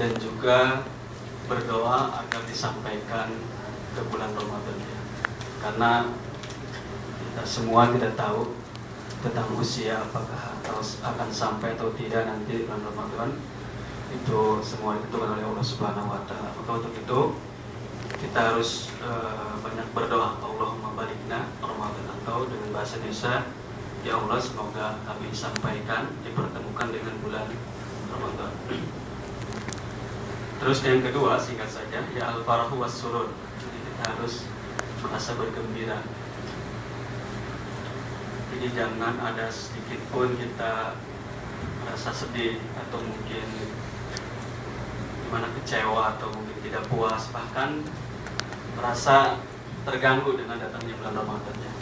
dan juga berdoa agar disampaikan ke bulan Ramadan ya. Karena kita semua tidak tahu tentang usia apakah akan sampai atau tidak nanti bulan Ramadan. Itu semua ditentukan oleh Allah Subhanahu wa taala. Maka untuk itu kita harus banyak berdoa, Allahumma balikna Ramadan, atau dengan bahasa Indonesia, ya Allah semoga kami sampaikan dipertemukan dengan bulan Ramadan. Terus yang kedua singkat saja, ya al-farahu was-surur. Jadi kita harus merasa bergembira. Jadi jangan ada sedikit pun kita merasa sedih atau mungkin gimana kecewa atau mungkin tidak puas, bahkan merasa terganggu dengan datangnya bulan Ramadan ya.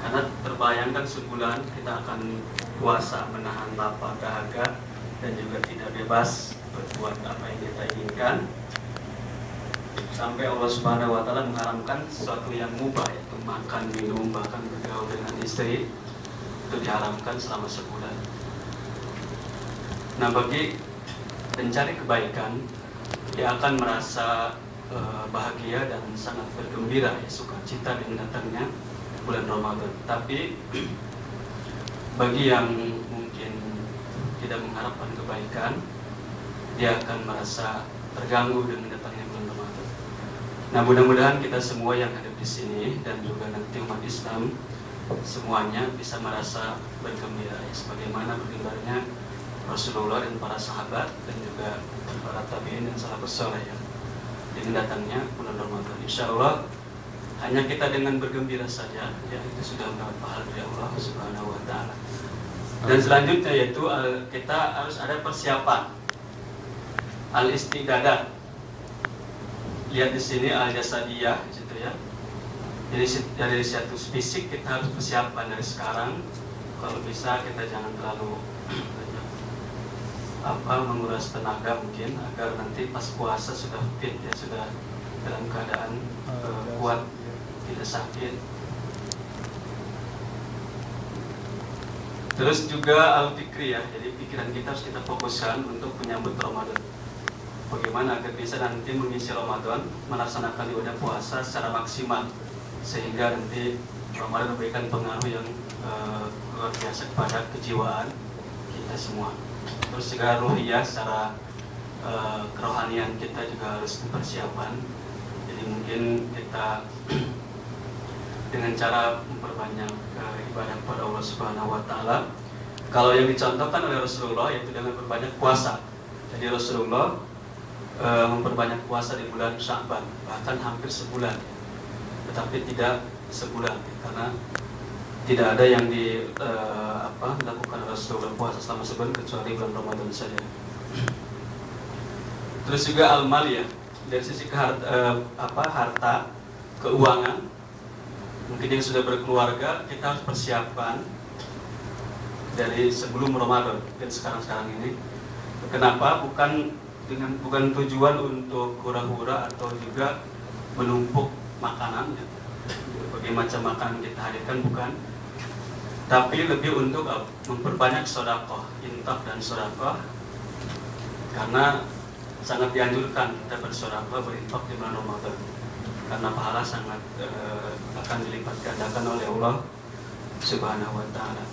Karena terbayangkan sebulan kita akan puasa, menahan lapar dahaga, dan juga tidak bebas berbuat apa yang kita inginkan, sampai Allah Subhanahu wa taala mengharamkan sesuatu yang mubah, yaitu makan, minum, bahkan bergaul dengan istri, itu diharamkan selama sebulan. Nah, bagi pencari kebaikan, dia akan merasa bahagia dan sangat bergembira, ya, sukacita dengan datangnya bulan Ramadan. Tapi bagi yang mungkin tidak mengharapkan kebaikan, dia akan merasa terganggu dengan datangnya bulan Ramadan. Nah, mudah-mudahan kita semua yang hadir di sini dan juga nanti umat Islam semuanya bisa merasa bergembira, ya, sebagaimana bergembiranya Rasulullah dan para sahabat dan juga para tabi'in dan salafus saleh ya, dengan datangnya bulan Ramadan. Insya Allah hanya kita dengan bergembira saja, ya, itu sudah mendapat pahala dari Allah Subhanahu wa taala. Dan selanjutnya yaitu kita harus ada persiapan al-istidadah. Lihat di sini al-jasadiyah gitu ya. Jadi dari status fisik kita harus persiapan dari sekarang. Kalau bisa kita jangan terlalu menguras tenaga mungkin, agar nanti pas puasa sudah fit ya, sudah dalam keadaan kuat, tidak sakit. Terus juga al-fikri ya, jadi pikiran kita harus kita fokuskan untuk menyambut Ramadan. Bagaimana agar bisa nanti mengisi Ramadan, melaksanakan ibadah puasa secara maksimal, sehingga nanti Ramadan memberikan pengaruh yang luar biasa kepada kejiwaan kita semua. Terus juga ruhiyah, secara kerohanian kita juga harus dipersiapkan. Jadi mungkin kita dengan cara memperbanyak ibadah kepada Allah Subhanahu wa taala. Kalau yang dicontohkan oleh Rasulullah yaitu dengan berbanyak puasa. Jadi Rasulullah memperbanyak puasa di bulan Sya'ban, bahkan hampir sebulan. Tetapi tidak sebulan karena tidak ada yang dilakukan Rasulullah puasa selama sebulan kecuali bulan Ramadan saja. Terus juga al-mal ya, dari sisi harta, keuangan. Mungkin yang sudah berkeluarga, kita harus persiapkan dari sebelum Ramadan dan sekarang ini. Kenapa? Bukan tujuan untuk hura-hura atau juga menumpuk makanan ya. Berbagai macam makanan kita hadirkan, bukan, tapi lebih untuk memperbanyak sedekah, infak dan sedekah, karena sangat dianjurkan kita bersedekah, berinfak di bulan Ramadan, karena pahala sangat akan dilipat gandakan oleh Allah Subhanahu wa taala.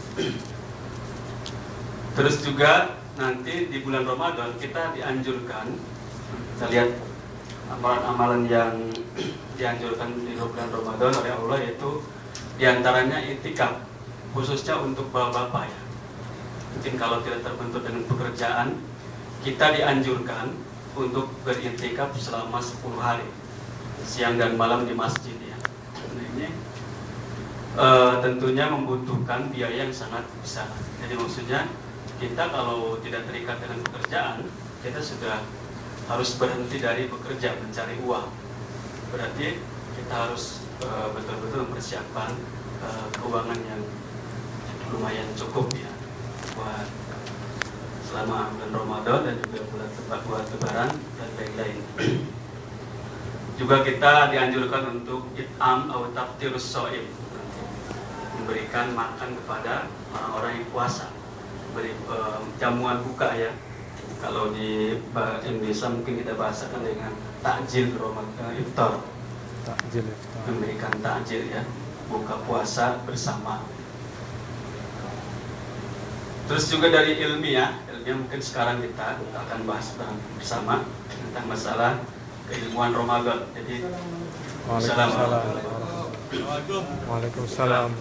Terus juga nanti di bulan Ramadan kita dianjurkan, kita lihat amalan-amalan yang dianjurkan di bulan Ramadan oleh Allah, yaitu diantaranya iktikaf, khususnya untuk bapak-bapak ya. Mungkin kalau tidak terbentur dengan pekerjaan, kita dianjurkan untuk beriktikaf selama 10 hari, siang dan malam di masjid ya. Nah, ini tentunya membutuhkan biaya yang sangat besar. Jadi maksudnya kita kalau tidak terikat dengan pekerjaan, kita sudah harus berhenti dari bekerja mencari uang. Berarti kita harus betul-betul mempersiapkan keuangan yang lumayan cukup ya buat selama bulan Ramadan dan juga buat Lebaran dan lain-lain. Juga kita dianjurkan untuk it'am atau taftirus shaim, memberikan makan kepada orang-orang yang puasa, beri jamuan buka ya, Kalau di Indonesia mungkin kita bahasakan dengan takjil Ramadan, iftar. Takjil iftar. Memberikan takjil ya, buka puasa bersama. Terus juga dari ilmiah mungkin sekarang kita akan bahas bersama tentang masalah keilmuan Ramadan. Jadi Waalaikumsalam.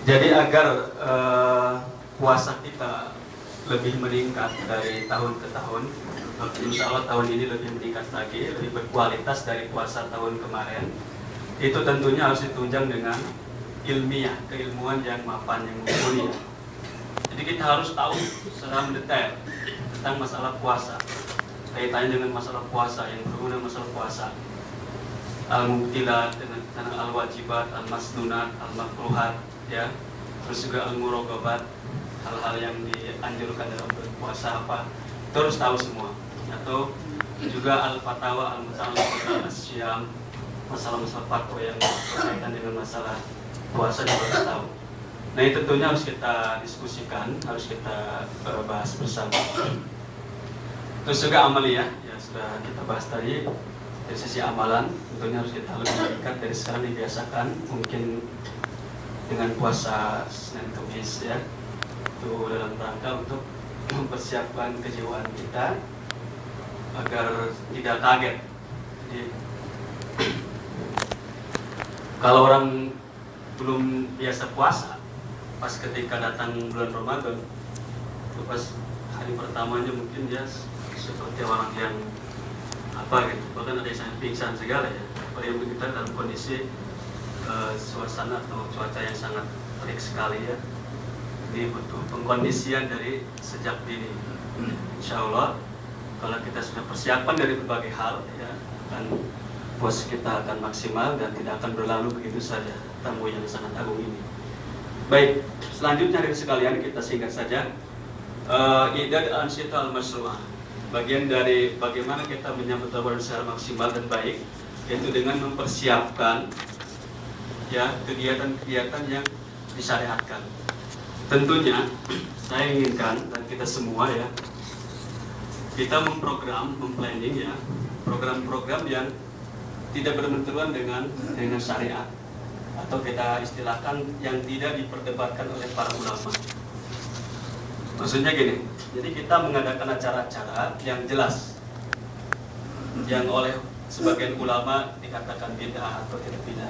Jadi agar puasa kita lebih meningkat dari tahun ke tahun, insya Allah tahun ini lebih meningkat lagi, lebih berkualitas dari puasa tahun kemarin. Itu tentunya harus ditunjang dengan ilmiah, keilmuan yang mapan, yang mumpuni. Jadi kita harus tahu secara mendetail tentang masalah puasa, kaitannya dengan masalah puasa, yang berhubungan dengan masalah puasa, al-mubtilat dengan al-wajibat, al-masnunat, al-makruhat, ya, terus juga al-muraqabat, hal-hal yang dianjurkan dalam berpuasa apa, itu harus tahu semua. Atau juga al-fatawa, al-muta'alliqah, al-syam, masalah-masalah fatwa yang berkaitan dengan masalah puasa juga harus tahu. Nah, ini tentunya harus kita diskusikan, harus kita bahas bersama. Terus juga amaliyah, ya sudah kita bahas tadi. Dari sisi amalan, tentunya harus kita lebih meningkat dari sekarang dibiasakan, mungkin dengan puasa Senin Kamis ya, itu dalam rangka untuk mempersiapkan kejiwaan kita agar tidak kaget. Jadi kalau orang belum biasa puasa, pas ketika datang bulan Ramadan, itu pas hari pertamanya mungkin dia seperti orang yang apa gitu, bahkan ada yang pingsan segala ya. Apalagi kita dalam kondisi suasana atau cuaca yang sangat terik sekali ya. Ini butuh pengkondisian dari sejak dini. Insya Allah kalau kita sudah persiapan dari berbagai hal ya, akan puasa kita akan maksimal dan tidak akan berlalu begitu saja tamu yang sangat agung ini. Baik, selanjutnya dari sekalian kita singkat saja idad al-ansyiata al-masyru'ah. Bagian dari bagaimana kita menyambut Ramadan secara maksimal dan baik, yaitu dengan mempersiapkan ya kegiatan-kegiatan yang disyariatkan. Tentunya saya inginkan dan kita semua ya, kita memplanning ya program-program yang tidak berbenturan dengan syariat, atau kita istilahkan yang tidak diperdebatkan oleh para ulama. Maksudnya gini, jadi kita mengadakan acara-acara yang jelas, yang oleh sebagian ulama dikatakan bid'ah atau tidak bid'ah.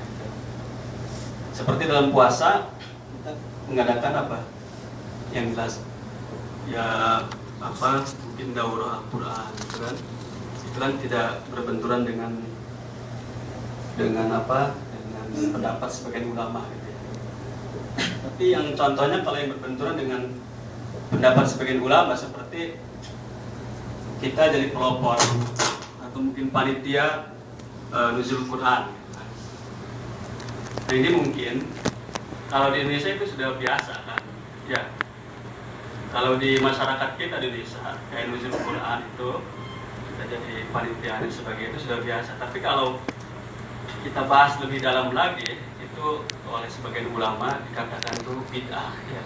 Seperti dalam puasa kita mengadakan apa? Yang jelas, ya apa? Mungkin daurah Al-Quran, gitu kan? Itu kan tidak berbenturan dengan apa? Dengan pendapat sebagian ulama, gitu ya. Tapi yang contohnya kalau yang berbenturan dengan pendapat sebagian ulama seperti kita jadi pelopor atau mungkin panitia nuzul Quran. Nah, ini mungkin kalau di Indonesia itu sudah biasa kan, ya. Kalau di masyarakat kita di Indonesia kayak nuzul Quran itu kita jadi panitia dan sebagainya itu sudah biasa. Tapi kalau kita bahas lebih dalam lagi, itu oleh sebagian ulama dikatakan itu bid'ah ya.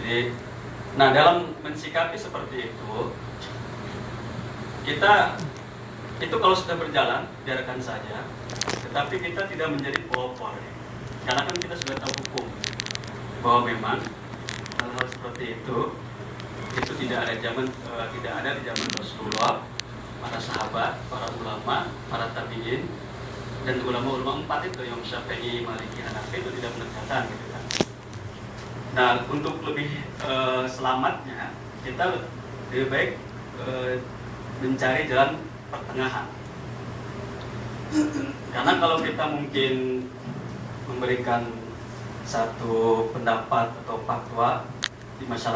Jadi, nah dalam mensikapi seperti itu, kita itu kalau sudah berjalan biarkan saja, tetapi kita tidak menjadi pelopor, karena kan kita sudah tahu hukum bahwa memang hal-hal seperti itu tidak ada di zaman Rasulullah, para sahabat, para ulama, para tabi'in, dan ulama-ulama 4 itu yang Syafi'i, Maliki, Hanafi itu tidak menegakkan gitu kan. Nah, untuk lebih selamatnya, kita lebih baik mencari jalan pertengahan. Karena kalau kita mungkin memberikan satu pendapat atau fatwa di masyarakat